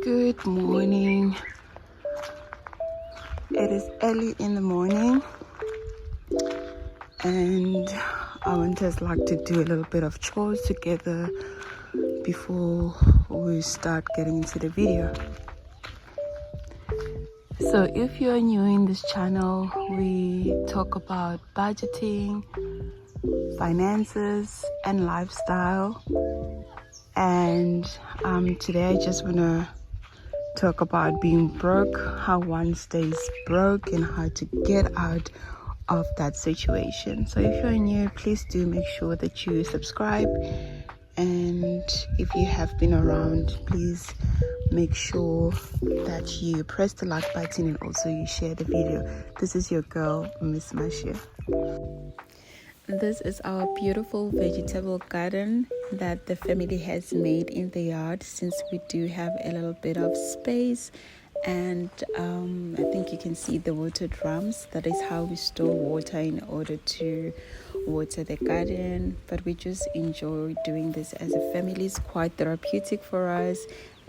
Good morning. It is early in the morning and I would just like to do a little bit of chores together before we start getting into the video. So if you're new in this channel, we talk about budgeting, finances and lifestyle, and today I just want to talk about being broke, how one stays broke and how to get out of that situation. So if you're new, please do make sure that you subscribe, and if you have been around, please make sure that you press the like button and also you share the video. This is your girl, Miss Marcia. This is our beautiful vegetable garden that the family has made in the yard, since we do have a little bit of space. And I think you can see the water drums. That is how we store water in order to water the garden. But we just enjoy doing this as a family. It's quite therapeutic for us,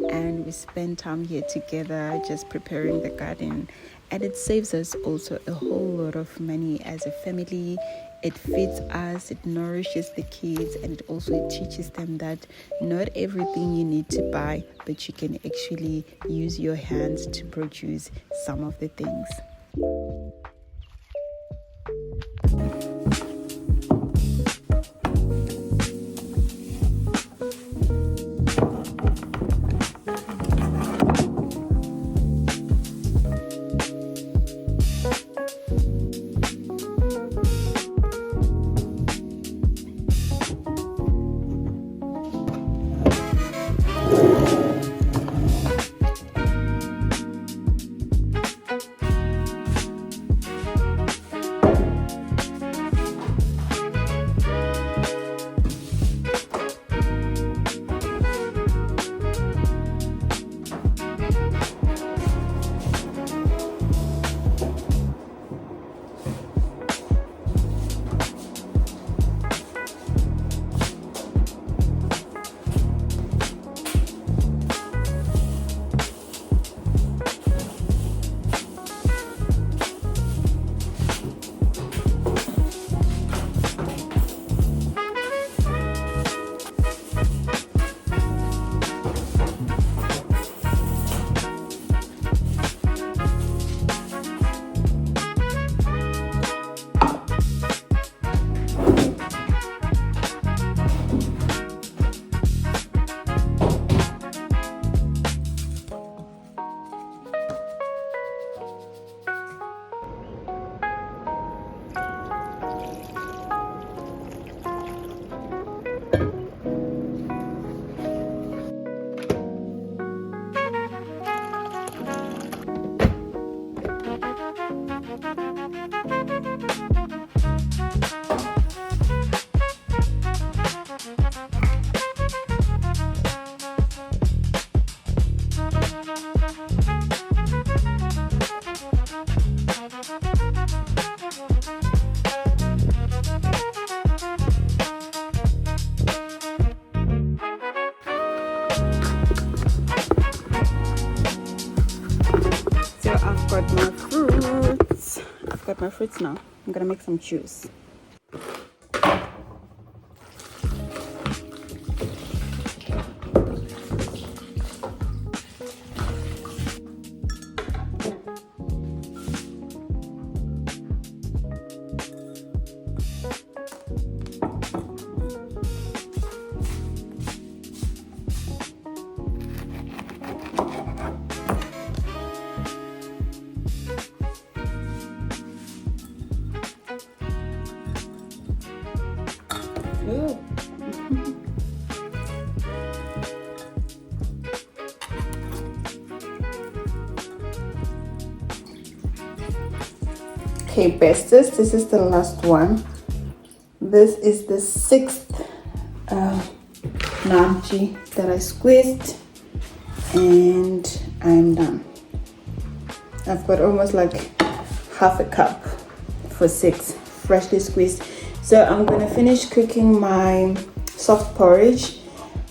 and we spend time here together just preparing the garden, and it saves us also a whole lot of money as a family. It feeds us, it nourishes the kids, and it also teaches them that not everything you need to buy, but you can actually use your hands to produce some of the things. I've got my fruits now. I'm gonna make some juice. Okay, besties, this is the last one. This is the 6th namchi that I squeezed, and I'm done. I've got almost like half a cup for 6 freshly squeezed. So I'm gonna finish cooking my soft porridge,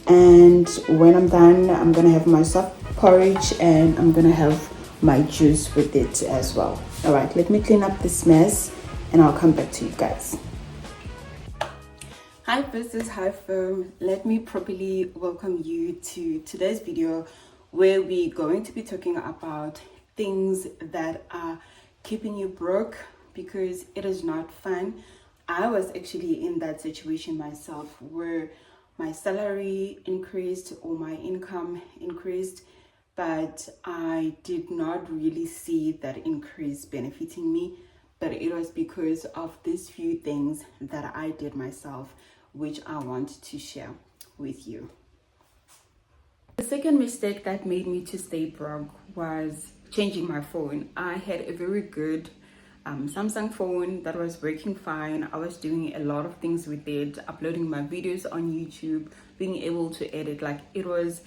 and when I'm done, I'm gonna have my soft porridge, and I'm gonna have my juice with it as well. All right, let me clean up this mess and I'll come back to you guys. Hi business, hi firm. Let me properly welcome you to today's video where we're going to be talking about things that are keeping you broke, because it is not fun. I was actually in that situation myself where my salary increased or my income increased, but I did not really see that increase benefiting me. But it was because of these few things that I did myself, which I want to share with you. The second mistake that made me to stay broke was changing my phone. I had a very good Samsung phone that was working fine. I was doing a lot of things with it, uploading my videos on YouTube, being able to edit. Like, it was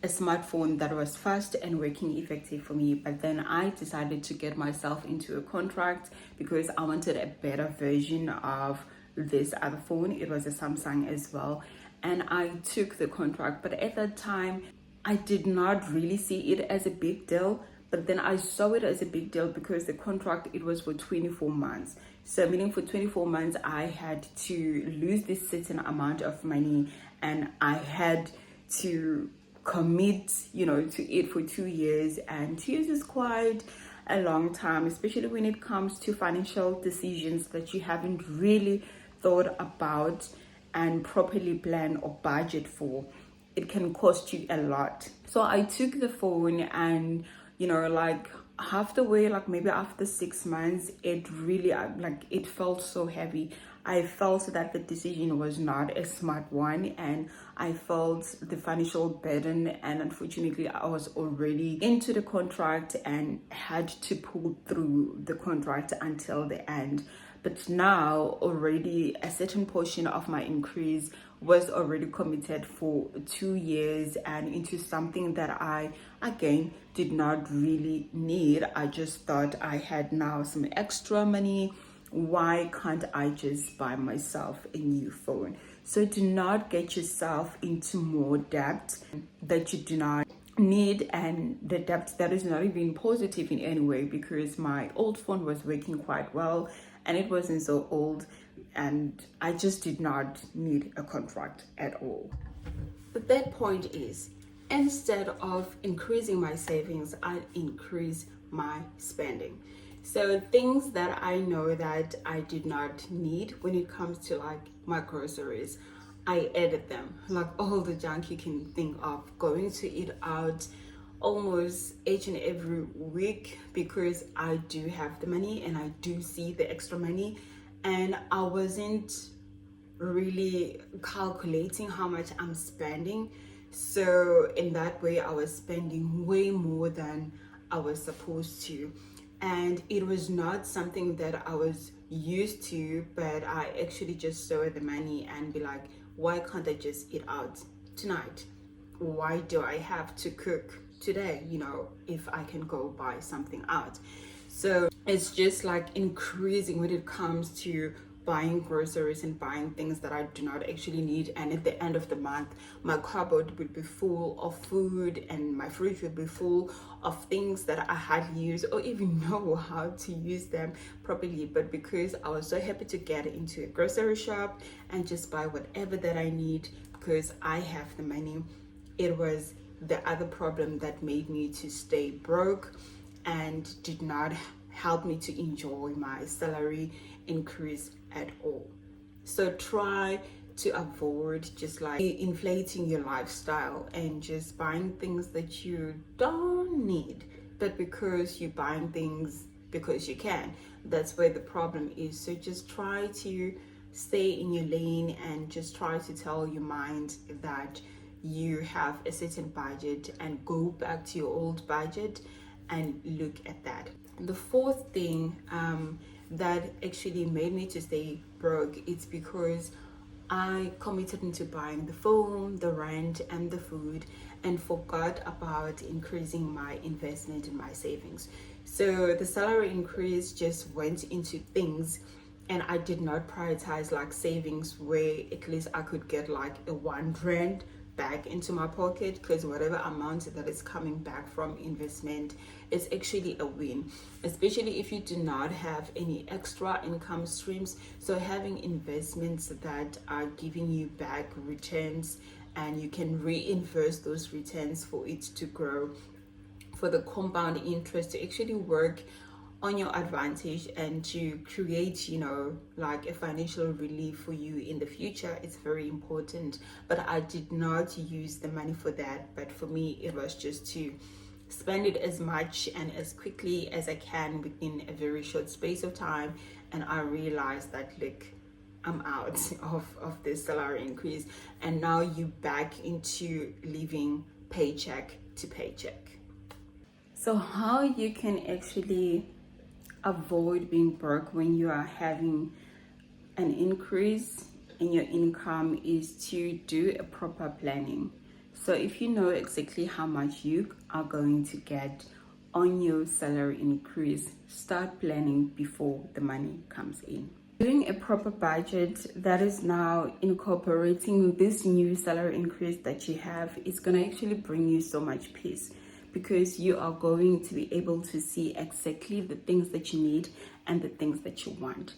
a smartphone that was fast and working effective for me. But then I decided to get myself into a contract because I wanted a better version of this other phone. It was a Samsung as well, and I took the contract. But at that time I did not really see it as a big deal, but then I saw it as a big deal because the contract, it was for 24 months. So meaning for 24 months I had to lose this certain amount of money, and I had to commit, to it for 2 years. And 2 years is quite a long time, especially when it comes to financial decisions that you haven't really thought about and properly plan or budget for. It can cost you a lot. So I took the phone, and like half the way, like maybe after 6 months, it really it felt so heavy. I felt that the decision was not a smart one, and I felt the financial burden, and unfortunately I was already into the contract and had to pull through the contract until the end. But now already a certain portion of my increase was already committed for 2 years and into something that I, again, did not really need. I just thought I had now some extra money. Why can't I just buy myself a new phone? So do not get yourself into more debt that you do not need, and the debt that is not even positive in any way, because my old phone was working quite well and it wasn't so old, and I just did not need a contract at all. The third point is, instead of increasing my savings, I increase my spending. So things that I know that I did not need when it comes to like my groceries, I added them. Like all the junk you can think of, going to eat out almost each and every week, because I do have the money and I do see the extra money, and I wasn't really calculating how much I'm spending. So in that way I was spending way more than I was supposed to, and it was not something that I was used to. But I actually just saw the money and be like, why can't I just eat out tonight? Why do I have to cook today, if I can go buy something out? So it's just like increasing when it comes to buying groceries and buying things that I do not actually need. And at the end of the month, my cupboard would be full of food and my fridge would be full of things that I hardly use or even know how to use them properly. But because I was so happy to get into a grocery shop and just buy whatever that I need because I have the money, it was the other problem that made me to stay broke and did not help me to enjoy my salary increase at all. So try to avoid just like inflating your lifestyle and just buying things that you don't need, but because you're buying things because you can. That's where the problem is. So just try to stay in your lane and just try to tell your mind that you have a certain budget and go back to your old budget and look at that. The fourth thing that actually made me to stay broke, it's because I committed into buying the phone, the rent, and the food, and forgot about increasing my investment in my savings. So the salary increase just went into things, and I did not prioritize like savings where at least I could get like a 1 rand back into my pocket, because whatever amount that is coming back from investment is actually a win, especially if you do not have any extra income streams. So having investments that are giving you back returns, and you can reinvest those returns for it to grow, for the compound interest to actually work on your advantage and to create, like a financial relief for you in the future, it's very important. But I did not use the money for that, but for me it was just to spend it as much and as quickly as I can within a very short space of time. And I realized that, look, I'm out of this salary increase, and now you back into living paycheck to paycheck. So how you can actually avoid being broke when you are having an increase in your income is to do a proper planning. So if you know exactly how much you are going to get on your salary increase, start planning before the money comes in. Doing a proper budget that is now incorporating this new salary increase that you have is going to actually bring you so much peace, because you are going to be able to see exactly the things that you need and the things that you want,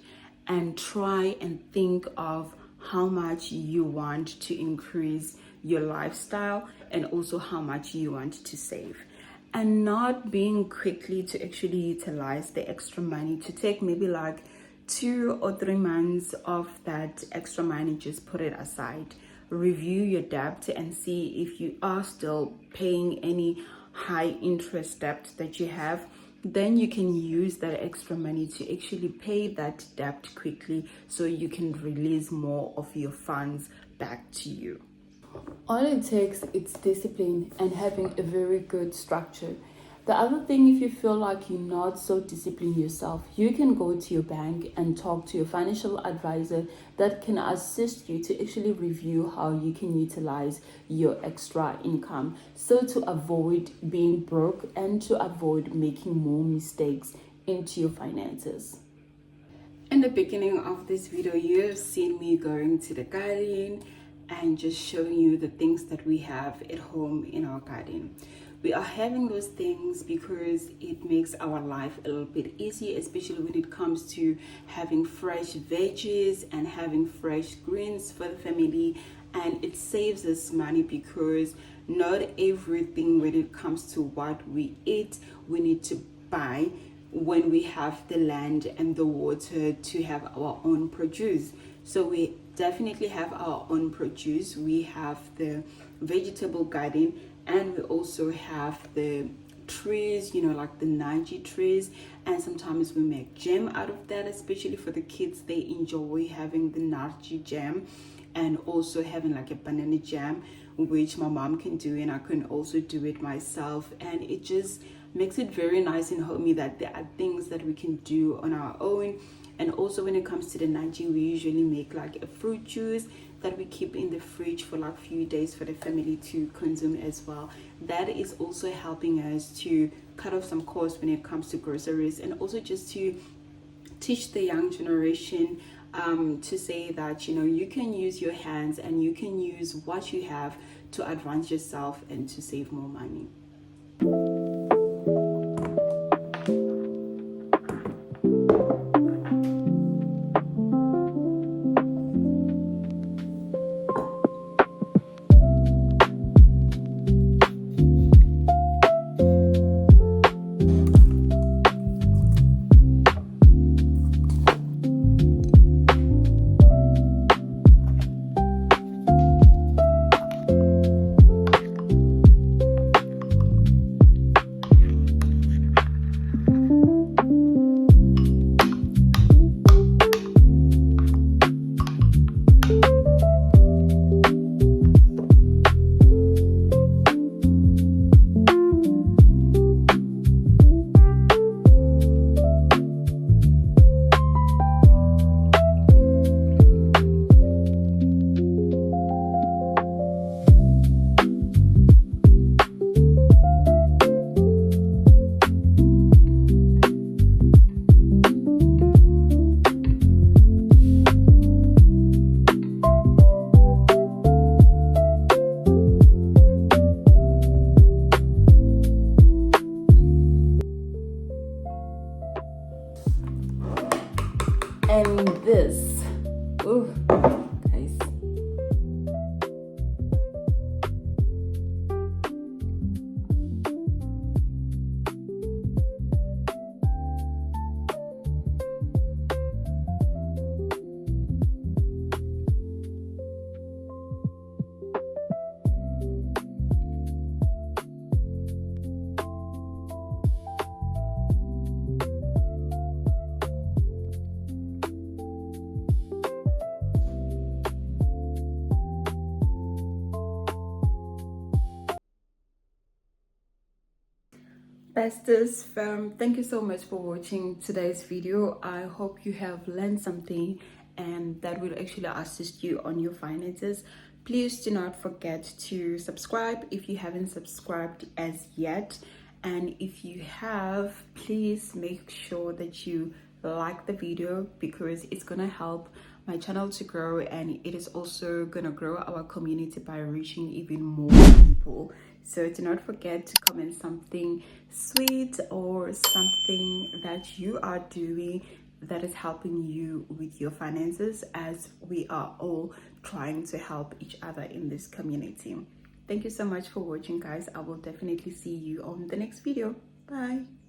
and try and think of how much you want to increase your lifestyle and also how much you want to save, and not being quickly to actually utilize the extra money, to take maybe like 2 or 3 months of that extra money, just put it aside, review your debt and see if you are still paying any high interest debt that you have. Then you can use that extra money to actually pay that debt quickly, so you can release more of your funds back to you. All it takes is discipline and having a very good structure. The other thing, if you feel like you're not so disciplined yourself, you can go to your bank and talk to your financial advisor that can assist you to actually review how you can utilize your extra income, so to avoid being broke and to avoid making more mistakes into your finances. In the beginning of this video, you have seen me going to the garden and just showing you the things that we have at home in our garden. We are having those things because it makes our life a little bit easier, especially when it comes to having fresh veggies and having fresh greens for the family. And it saves us money, because not everything when it comes to what we eat, we need to buy when we have the land and the water to have our own produce. So we definitely have our own produce. We have the vegetable garden, and we also have the trees, like the Naji trees, and sometimes we make jam out of that, especially for the kids. They enjoy having the Naji jam, and also having like a banana jam, which my mom can do, and I can also do it myself. And it just makes it very nice and homey that there are things that we can do on our own. And also when it comes to the Naji, we usually make like a fruit juice that we keep in the fridge for like a few days for the family to consume as well. That is also helping us to cut off some costs when it comes to groceries, and also just to teach the young generation to say that, you can use your hands and you can use what you have to advance yourself and to save more money. Oh, guys. Besties fam, thank you so much for watching today's video. I hope you have learned something and that will actually assist you on your finances. Please do not forget to subscribe if you haven't subscribed as yet, and if you have, please make sure that you like the video, because it's gonna help my channel to grow, and it is also gonna grow our community by reaching even more people. So do not forget to comment something sweet or something that you are doing that is helping you with your finances, as we are all trying to help each other in this community. Thank you so much for watching, guys. I will definitely see you on the next video. Bye.